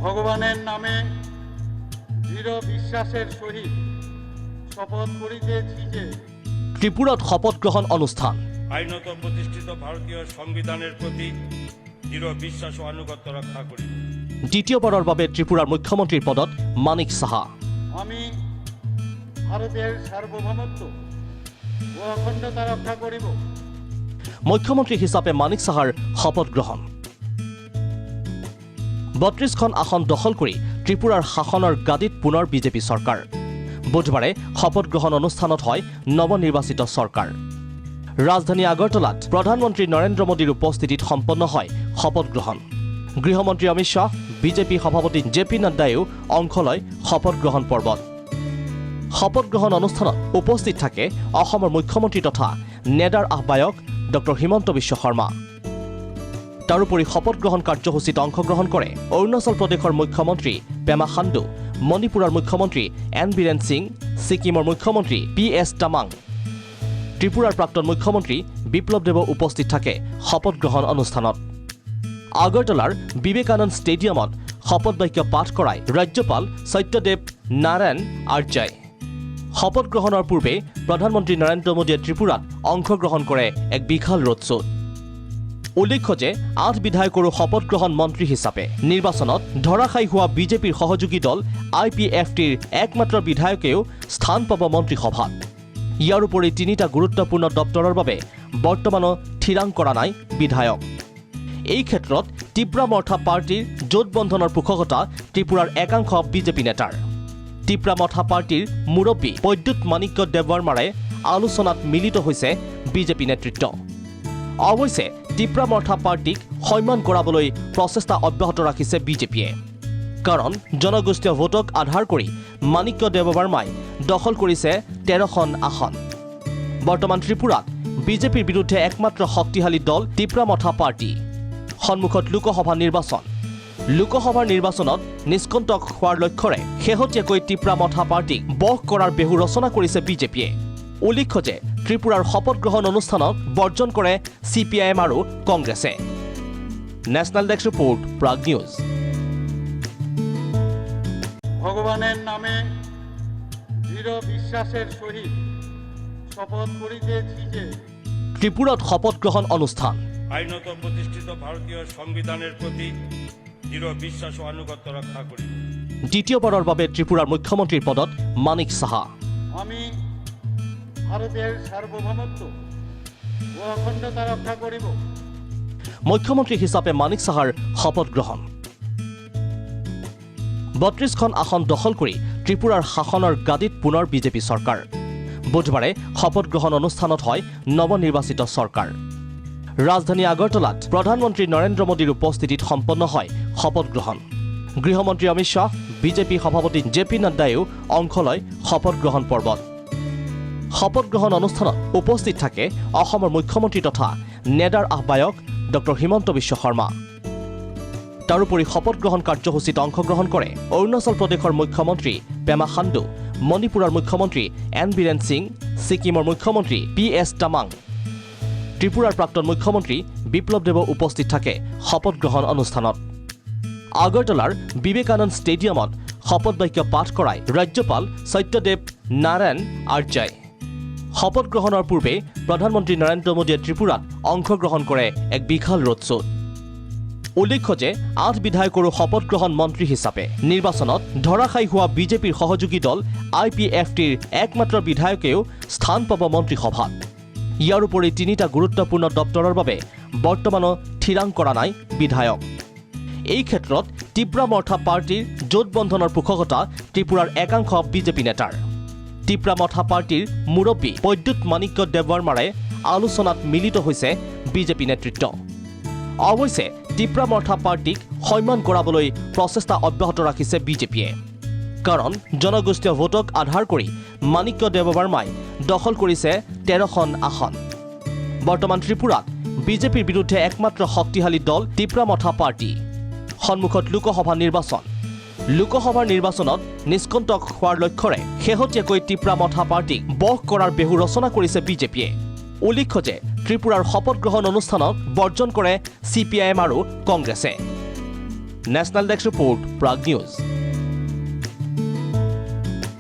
ভগবানের নামে দৃঢ় বিশ্বাসের সহিত শপথ করিতেছি যে ত্রিপুরাত শপথ গ্রহণ অনুষ্ঠান আইনত প্রতিষ্ঠিত ভারতীয় সংবিধানের প্রতি দৃঢ় বিশ্বাস ও আনুগত্য রক্ষা করিব। দ্বিতীয়বাৰৰ বাবে ত্ৰিপুৰাৰ মুখ্যমন্ত্ৰীৰ পদত মানিক সাহা। আমি ভাৰতেৰ সাৰ্বভৌমত্ব ও অখণ্ডতা ৰক্ষা কৰিব। মুখ্যমন্ত্ৰী হিচাপে মানিক সাহাৰ শপত গ্ৰহণ। ৩২খন আসন দখল কৰি ত্ৰিপুৰাৰ শাসনৰ গাদীত পুনৰ বিজেপি চৰকাৰ। বুধবাৰে শপত গ্ৰহণ অনুষ্ঠানত হয় নৱনিৰ্বাচিত চৰকাৰ। ৰাজধানী আগৰতলাত প্ৰধানমন্ত্ৰী নৰেন্দ্ৰ মোদীৰ উপস্থিতিত সম্পন্ন হয় শপত গ্ৰহণ। গৃহমন্ত্ৰী অমিত শ্বাহ, বিজেপি সভাপতি জে.পি. নাড্ডায়ো অংশ লয় শপত গ্ৰহণ পৰ্বত। শপত গ্ৰহণ অনুষ্ঠানত উপস্থিত থাকে অসমৰ মুখ্যমন্ত্ৰী তথা নেডাৰ আহ্বায়ক ডক্টৰ হিমন্ত বিশ্ব শৰ্মা। তাৰোপৰি শপত গ্ৰহণ কাৰ্যসূচীত অংশগ্ৰহণ কৰে অৰুণাচল প্ৰদেশৰ মুখ্যমন্ত্ৰী পেমা খাণ্ডু, মণিপুৰৰ মুখ্যমন্ত্ৰী এন বীৰেন সিং, ছিকিমৰ মুখ্যমন্ত্ৰী পি.এছ. টামাং। ত্ৰিপুৰাৰ প্ৰাক্তন মুখ্যমন্ত্ৰী বিপ্লৱ দেৱো উপস্থিত থাকে শপত গ্ৰহণ অনুষ্ঠানত। আগৰতলাৰ বিবেকানন্দ ষ্টেডিয়ামত শপত বাক্য পাঠ কৰাই ৰাজ্যপাল সত্যদেৱ নাৰায়ণ আৰ্যই। শপত গ্ৰহণৰ পূৰ্বে প্ৰধানমন্ত্ৰী নৰেন্দ্ৰ মোদীয়ে ত্ৰিপুৰাত অংশগ্ৰহণ কৰে এক বিশাল ৰোড শ্ব'ত। উল্লেখ্য যে ৮ বিধায়কৰো শপত গ্ৰহণ মন্ত্ৰী হিচাপে নিৰ্বাচনত ধৰাশায়ী হোৱা বিজেপিৰ সহযোগী দল IPFTৰ একমাত্ৰ বিধায়কেও স্থান পাব মন্ত্ৰীসভাত। ইয়াৰ উপৰি ৩টা গুৰুত্বপূৰ্ণ দপ্তৰৰ বাবে বৰ্তমানো থিৰাং কৰা নাই বিধায়ক। এই ক্ষেত্ৰত টিপ্ৰা মৰ্থা পাৰ্টিৰ জোটবন্ধনৰ পোষকতা ত্ৰিপুৰাৰ একাংশ বিজেপি নেতাৰ। টিপ্ৰা মৰ্থা পাৰ্টিৰ মুৰব্বী বৈদ্যুৎ মাণিক্য দেৱবৰ্মাৰে আলোচনাত মিলিত হৈছে বিজেপি নেতৃত্ব। অৱশ্যে টিপ্ৰা মৰ্থা পাৰ্টিক সন্মান কৰাবলৈ প্ৰচেষ্টা অব্যাহত ৰাখিছে বিজেপিয়ে। কাৰণ জনগোষ্ঠীয় ভোটক আধাৰ কৰি মাণিক্য দেৱবৰ্মাই দখল কৰিছে 13খন আসন। বৰ্তমান ত্ৰিপুৰাত বিজেপিৰ বিৰুদ্ধে একমাত্ৰ শক্তিশালী দল টিপ্ৰা মৰ্থা পাৰ্টি। সন্মুখত লোকসভা নিৰ্বাচন। লোকসভাৰ নিৰ্বাচনত নিষ্কণ্টক হোৱাৰ লক্ষ্যৰে শেহতীয়াকৈ টিপ্ৰা মৰ্থা পাৰ্টিক বশ কৰাৰ বেহু ৰচনা কৰিছে বিজেপিয়ে। উল্লেখ্য যে ত্ৰিপুৰাৰ শপত গ্ৰহণ অনুষ্ঠানত বৰ্জন কৰে CPIM আৰু কংগ্ৰেছে। National desk report, Prag news. ভগবানেৰ নামে দৃঢ় বিশ্বাসেৰ সহিত শপথ কৰিতেছি যে ত্ৰিপুৰাত শপত গ্ৰহণ অনুষ্ঠান আইনত প্ৰতিষ্ঠিত ভাৰতীয় সংবিধানেৰ প্ৰতি দৃঢ় বিশ্বাস ও আনুগত্য ৰক্ষা কৰিব। দ্বিতীয়বাৰৰ বাবে ত্ৰিপুৰাৰ মুখ্যমন্ত্ৰীৰ পদত মানিক সাহা। আমি ভাৰতেৰ সাৰ্বভৌমত্ব ও অখণ্ডতা ৰক্ষা কৰিব। মুখ্যমন্ত্ৰী হিচাপে মানিক সাহাৰ শপত গ্ৰহণ। ৩২খন আসন দখল কৰি ত্ৰিপুৰাৰ শাসনৰ গাদীত পুনৰ বিজেপি চৰকাৰ। বুধবাৰে শপত গ্ৰহণ অনুষ্ঠানত হয় নৱনিৰ্বাচিত চৰকাৰ। ৰাজধানী আগৰতলাত প্ৰধানমন্ত্ৰী নৰেন্দ্ৰ মোদীৰ উপস্থিতিত সম্পন্ন হয় শপত গ্ৰহণ। গৃহমন্ত্ৰী অমিত শ্বাহ, বিজেপি সভাপতি জে.পি. নাড্ডায়ো অংশ লয় শপত গ্ৰহণ পৰ্বত। শপত গ্ৰহণ অনুষ্ঠানত উপস্থিত থাকে অসমৰ মুখ্যমন্ত্ৰী তথা নেডাৰ আহ্বায়ক ডক্টৰ হিমন্ত বিশ্ব শৰ্মা। তাৰোপৰি শপত গ্ৰহণ কাৰ্যসূচীত অংশগ্ৰহণ কৰে অৰুণাচল প্ৰদেশৰ মুখ্যমন্ত্ৰী পেমা খাণ্ডু, মণিপুৰৰ মুখ্যমন্ত্ৰী এন বীৰেন সিং, ছিকিমৰ মুখ্যমন্ত্ৰী পি.এছ. টামাং। ত্ৰিপুৰাৰ প্ৰাক্তন মুখ্যমন্ত্ৰী বিপ্লৱ দেৱো উপস্থিত থাকে শপত গ্ৰহণ অনুষ্ঠানত। আগৰতলাৰ বিবেকানন্দ ষ্টেডিয়ামত শপত বাক্য পাঠ কৰাই ৰাজ্যপাল সত্যদেৱ নাৰায়ণ আৰ্যই। শপত গ্ৰহণৰ পূৰ্বে প্ৰধানমন্ত্ৰী নৰেন্দ্ৰ মোদীয়ে ত্ৰিপুৰাত অংশগ্ৰহণ কৰে এক বিশাল ৰোড শ্ব'ত। উল্লেখ্য যে ৮ বিধায়কৰো শপত গ্ৰহণ মন্ত্ৰী হিচাপে নিৰ্বাচনত ধৰাশায়ী হোৱা বিজেপিৰ সহযোগী দল IPFTৰ একমাত্ৰ বিধায়কেও স্থান পাব মন্ত্ৰীসভাত। ইয়াৰ উপৰি 3টা গুৰুত্বপূৰ্ণ দপ্তৰৰ বাবে বৰ্তমানো থিৰাং কৰা নাই বিধায়ক। এই ক্ষেত্ৰত টিপ্ৰা মৰ্থা পাৰ্টিৰ জোটবন্ধনৰ পোষকতা ত্ৰিপুৰাৰ একাংশ বিজেপি নেতাৰ। টিপ্ৰা মৰ্থা পাৰ্টিৰ মুৰব্বী বৈদ্যুৎ মাণিক্য দেৱবৰ্মাৰে আলোচনাত মিলিত হৈছে বিজেপি নেতৃত্ব। অৱশ্যে টিপ্ৰা মৰ্থা পাৰ্টিক সন্মান কৰাবলৈ প্ৰচেষ্টা অব্যাহত ৰাখিছে বিজেপিয়ে। কাৰণ জনগোষ্ঠীয় ভোটক আধাৰ কৰি মাণিক্য দেৱবৰ্মাই দখল কৰিছে 13খন আসন। বৰ্তমান ত্ৰিপুৰাত বিজেপিৰ বিৰুদ্ধে একমাত্ৰ শক্তিশালী দল টিপ্ৰা মৰ্থা পাৰ্টি। সন্মুখত লোকসভা নিৰ্বাচন। লোকসভাৰ নিৰ্বাচনত নিষ্কণ্টক হোৱাৰ লক্ষ্যৰে শেহতীয়াকৈ টিপ্ৰা মৰ্থা পাৰ্টিক বশ কৰাৰ বেহু ৰচনা কৰিছে বিজেপিয়ে। উল্লেখ্য যে ত্ৰিপুৰাৰ শপত গ্ৰহণ অনুষ্ঠানত বৰ্জন কৰে CPIM আৰু কংগ্ৰেছে। National desk report Prag news.